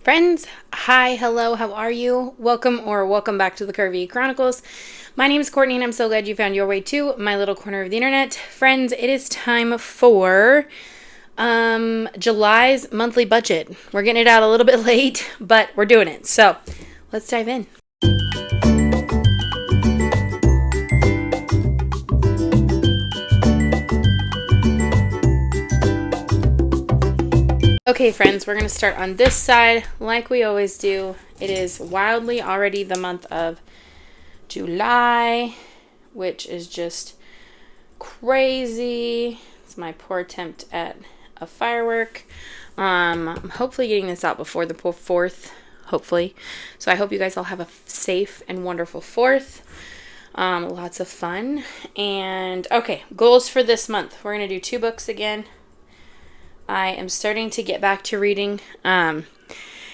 Friends, hi, hello, how are you? Welcome back to the Curvy E Chronicles. My name is Courtney and I'm so glad you found your way to my little corner of the internet. Friends, it is time for July's monthly budget. We're getting it out a little bit late, but we're doing it. So let's dive in. Okay, friends, we're going to start on this side like we always do. It is wildly already the month of July, which is just crazy. It's my poor attempt at a firework. I'm hopefully getting this out before the 4th, hopefully. So I hope you guys all have a safe and wonderful 4th. Lots of fun. And okay, goals for this month. We're going to do 2 books again. I am starting to get back to reading.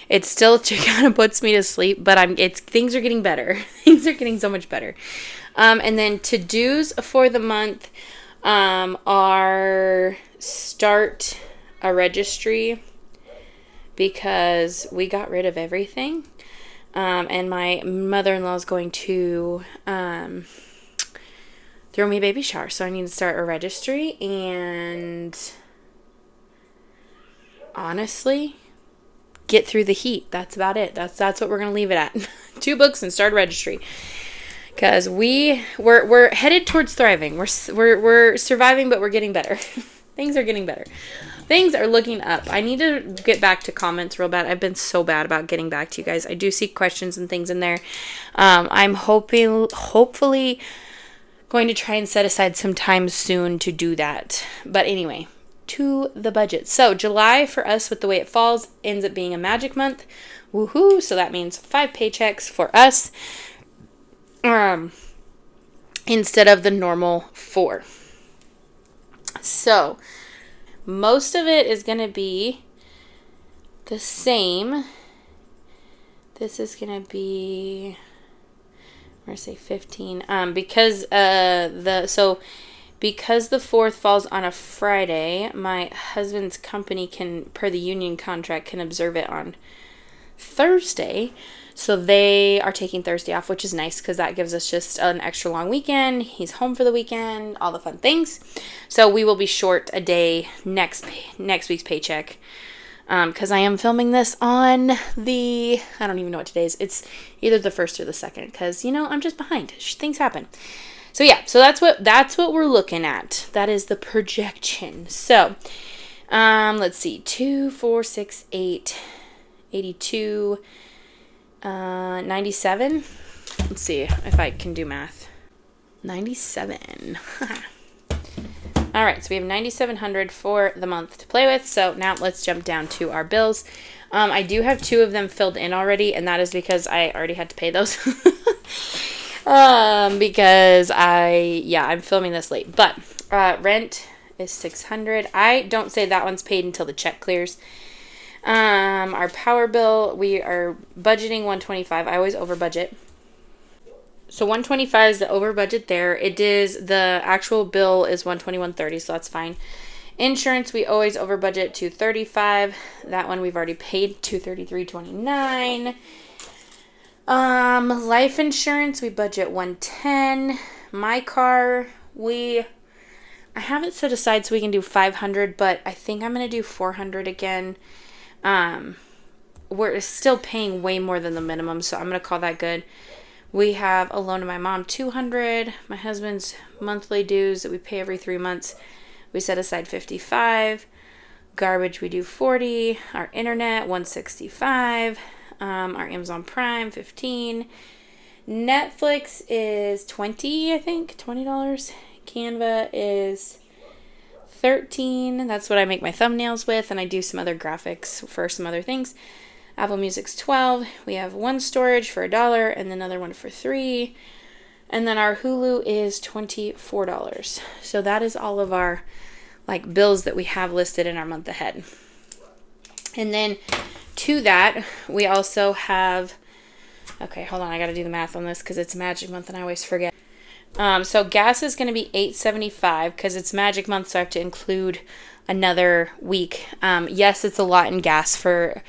It still kind of puts me to sleep, but things are getting better. Things are getting so much better. And then to-dos for the month are start a registry because we got rid of everything. And my mother-in-law is going to throw me a baby shower, so I need to start a registry. And honestly, get through the heat. That's about it. That's what we're gonna leave it at. 2 books and start a registry, because we're headed towards thriving. We're surviving, but we're getting better. Things are getting better. Things are looking up. I need to get back to comments real bad. I've been so bad about getting back to you guys. I do see questions and things in there. I'm hopefully going to try and set aside some time soon to do that. But anyway, to the budget. So July for us, with the way it falls, ends up being a magic month. Woohoo! So that means 5 paychecks for us, instead of the normal 4. So most of it is going to be the same. This is going to be, I'm going to say 15, because because the 4th falls on a Friday, my husband's company per the union contract, can observe it on Thursday. So they are taking Thursday off, which is nice because that gives us just an extra long weekend. He's home for the weekend, all the fun things. So we will be short a day next week's paycheck. Because I am filming this on I don't even know what today is. It's either the 1st or the 2nd because, I'm just behind. Things happen. So yeah, so that's what we're looking at. That is the projection. So, let's see, 2, 4, 6, 8, 82, 97. Let's see if I can do math. 97. All right, so we have 9,700 for the month to play with. So now let's jump down to our bills. I do have 2 of them filled in already, and that is because I already had to pay those. Because I'm filming this late, but, rent is 600. I don't say that one's paid until the check clears. Our power bill, we are budgeting 125. I always over budget. So 125 is the over budget there. The actual bill is 121.30, so that's fine. Insurance, we always over budget to 35. That one we've already paid, 233.29. Life insurance, we budget 110. My car, I have it set aside so we can do 500, but I think I'm going to do 400 again. We're still paying way more than the minimum, so I'm going to call that good. We have a loan to my mom, 200. My husband's monthly dues that we pay every 3 months, we set aside 55. Garbage, we do 40. Our internet, 165. Our Amazon Prime, 15. Netflix is 20, I think, $20. Canva is 13. That's what I make my thumbnails with, and I do some other graphics for some other things. Apple Music's 12. We have one storage for $1 and another one for $3. And then our Hulu is $24. So that is all of our bills that we have listed in our month ahead. And then to that, we also have, okay, hold on, I got to do the math on this because it's Magic Month and I always forget. So gas is going to be $8.75 because it's Magic Month, so I have to include another week. Yes, it's a lot in gas for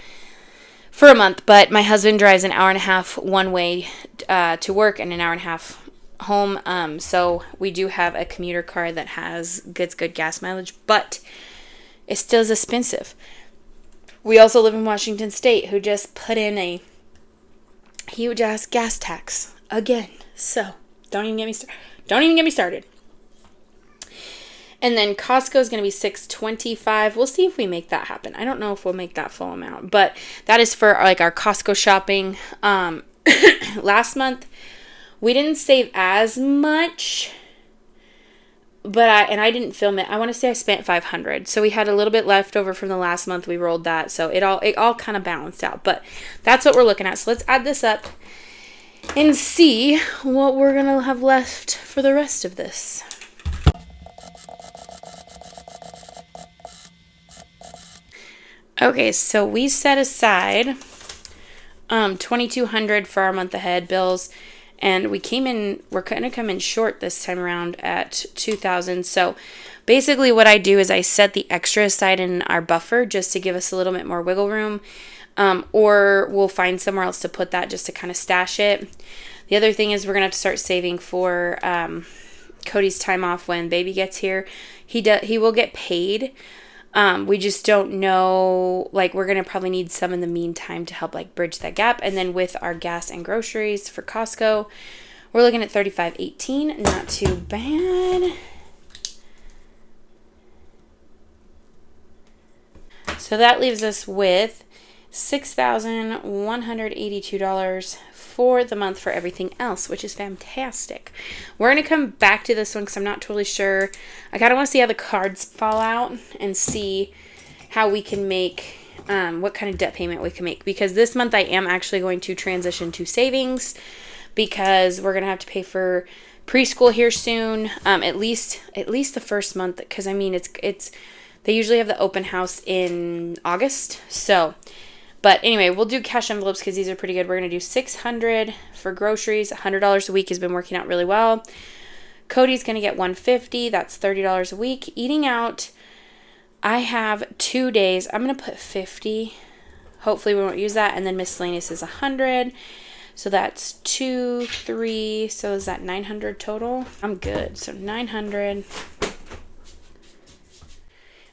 for a month, but my husband drives an hour and a half one way to work and an hour and a half home. So we do have a commuter car that has good gas mileage, but it still is expensive. We also live in Washington State, who just put in a huge ass gas tax again. So don't even get me started. And then Costco is going to be $6.25. We'll see if we make that happen. I don't know if we'll make that full amount, but that is for like our Costco shopping. Last month we didn't save as much, but I didn't film it. I want to say I spent $500. So we had a little bit left over from the last month. We rolled that. So it all kind of balanced out, but that's what we're looking at. So let's add this up and see what we're going to have left for the rest of this. Okay, so we set aside $2,200 for our month ahead bills, and we're going to come in short this time around at $2,000. So basically what I do is I set the extra aside in our buffer just to give us a little bit more wiggle room, or we'll find somewhere else to put that just to kind of stash it. The other thing is we're going to have to start saving for Cody's time off when baby gets here. He will get paid. We just don't know, like, we're going to probably need some in the meantime to help, like, bridge that gap. And then with our gas and groceries for Costco, we're looking at $35.18. Not too bad. So that leaves us with $6,182 for the month for everything else, which is fantastic. We're going to come back to this one because I'm not totally sure. I kind of want to see how the cards fall out and see how we can make, what kind of debt payment we can make. Because this month I am actually going to transition to savings because we're going to have to pay for preschool here soon, at least the first month. Because, I mean, it's they usually have the open house in August, so... But anyway, we'll do cash envelopes because these are pretty good. We're going to do $600 for groceries. $100 a week has been working out really well. Cody's going to get $150. That's $30 a week. Eating out, I have 2 days. I'm going to put $50. Hopefully we won't use that. And then miscellaneous is $100. So that's 2, 3. So is that $900 total? I'm good. So $900.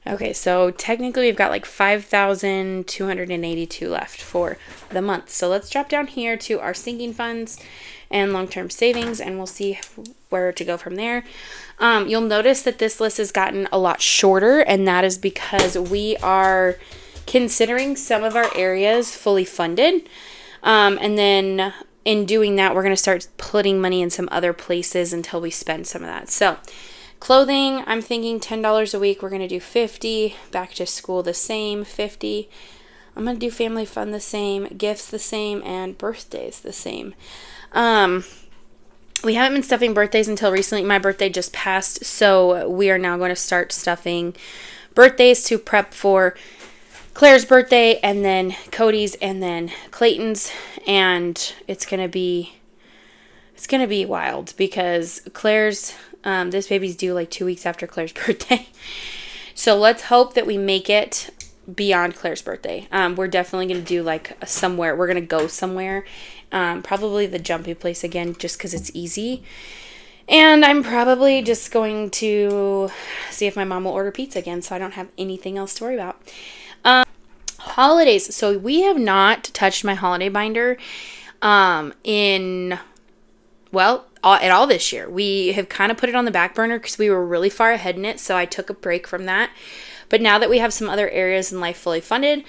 Okay, so technically we've got like $5,282 left for the month. So let's drop down here to our sinking funds and long-term savings, and we'll see where to go from there. You'll notice that this list has gotten a lot shorter, and that is because we are considering some of our areas fully funded. And then in doing that, we're going to start putting money in some other places until we spend some of that. So clothing, I'm thinking $10 a week. We're going to do $50. Back to school, the same, $50. I'm going to do family fun, the same. Gifts, the same. And birthdays, the same. We haven't been stuffing birthdays until recently. My birthday just passed, so we are now going to start stuffing birthdays to prep for Claire's birthday, and then Cody's, and then Clayton's. And it's going to be wild because Claire's... this baby's due like 2 weeks after Claire's birthday. So let's hope that we make it beyond Claire's birthday. We're definitely going to do like somewhere. We're going to go somewhere. Probably the jumpy place again, just because it's easy. And I'm probably just going to see if my mom will order pizza again, so I don't have anything else to worry about. Holidays. So we have not touched my holiday binder at all this year. We have kind of put it on the back burner because we were really far ahead in it, so I took a break from that. But now that we have some other areas in life fully funded,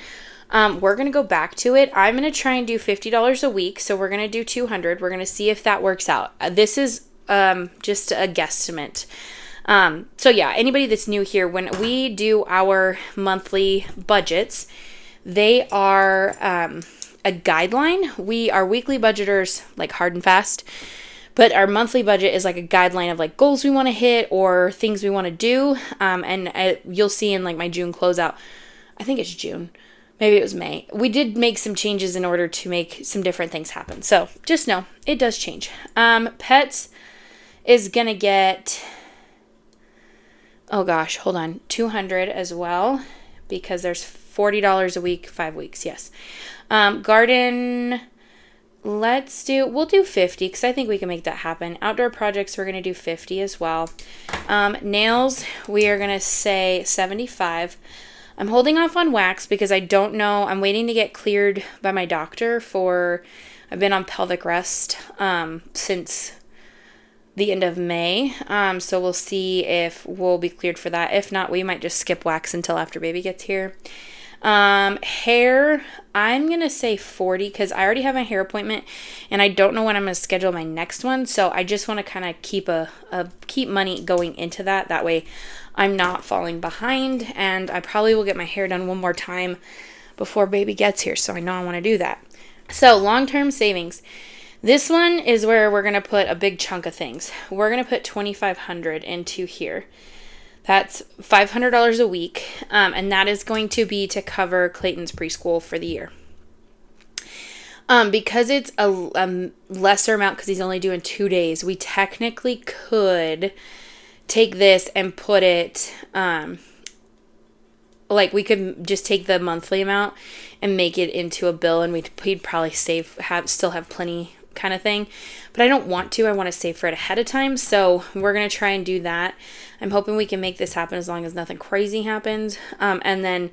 we're going to go back to it. I'm going to try and do $50 a week, so we're going to do $200. We're going to see if that works out. This is just a guesstimate. So yeah, anybody that's new here, when we do our monthly budgets, they are a guideline. Our weekly budgeters, like hard and fast. But our monthly budget is like a guideline of like goals we want to hit or things we want to do. And you'll see in like my June closeout, I think it's June. Maybe it was May. We did make some changes in order to make some different things happen. So just know it does change. Pets is going to get, oh gosh, hold on, $200 as well because there's $40 a week, 5 weeks. Yes. Garden, we'll do 50 because I think we can make that happen. Outdoor projects, we're going to do 50 as well. Nails, we are going to say 75. I'm holding off on wax because I don't know. I'm waiting to get cleared by my doctor I've been on pelvic rest since the end of May. So we'll see if we'll be cleared for that. If not, we might just skip wax until after baby gets here. Hair, I'm going to say 40 because I already have my hair appointment and I don't know when I'm going to schedule my next one. So I just want to kind of keep money going into that. That way I'm not falling behind, and I probably will get my hair done one more time before baby gets here. So I know I want to do that. So long-term savings. This one is where we're going to put a big chunk of things. We're going to put $2,500 into here. That's $500 a week, and that is going to be to cover Clayton's preschool for the year. Because it's a lesser amount because he's only doing 2 days, we technically could take this and put it, we could just take the monthly amount and make it into a bill, and he'd probably still have plenty kind of thing. But I don't want to. I want to save for it ahead of time. So we're going to try and do that. I'm hoping we can make this happen as long as nothing crazy happens. And then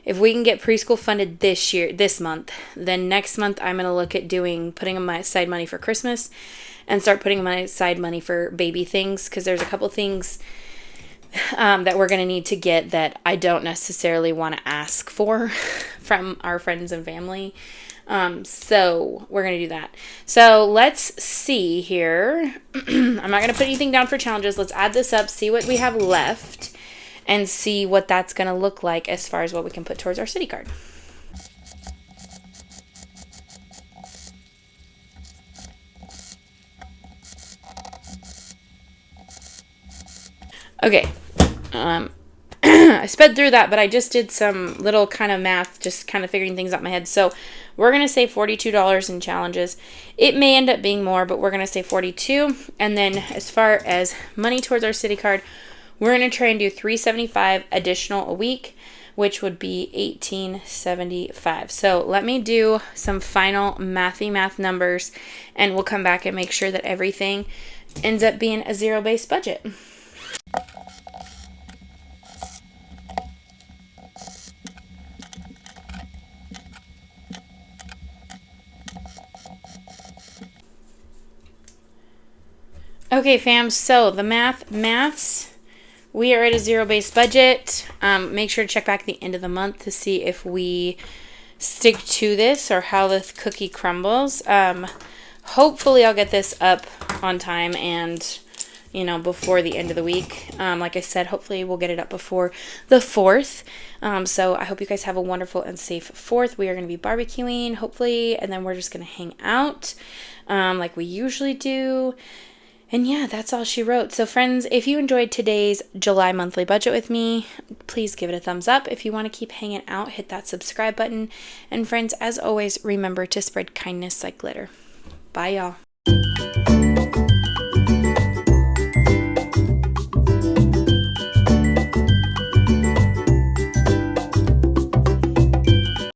if we can get preschool funded this month, then next month I'm going to look at putting aside money for Christmas and start putting aside money for baby things, because there's a couple things that we're going to need to get that I don't necessarily want to ask for from our friends and family. So we're going to do that. So let's see here. I'm not going to put anything down for challenges. Let's add this up, see what we have left, and see what that's going to look like as far as what we can put towards our city card. Okay. I sped through that, but I just did some little kind of math, just kind of figuring things out in my head. So we're going to say $42 in challenges. It may end up being more, but we're going to say 42. And then as far as money towards our city card, we're going to try and do $375 additional a week, which would be $1875. So let me do some final math numbers, and we'll come back and make sure that everything ends up being a zero-based budget. Okay, fam, so the maths, we are at a zero-based budget. Make sure to check back at the end of the month to see if we stick to this or how the cookie crumbles. Hopefully I'll get this up on time and, before the end of the week. Like I said, hopefully we'll get it up before the 4th. So I hope you guys have a wonderful and safe 4th. We are going to be barbecuing, hopefully, and then we're just going to hang out like we usually do. And yeah, that's all she wrote. So friends, if you enjoyed today's July monthly budget with me, please give it a thumbs up. If you want to keep hanging out, hit that subscribe button. And friends, as always, remember to spread kindness like glitter. Bye, y'all.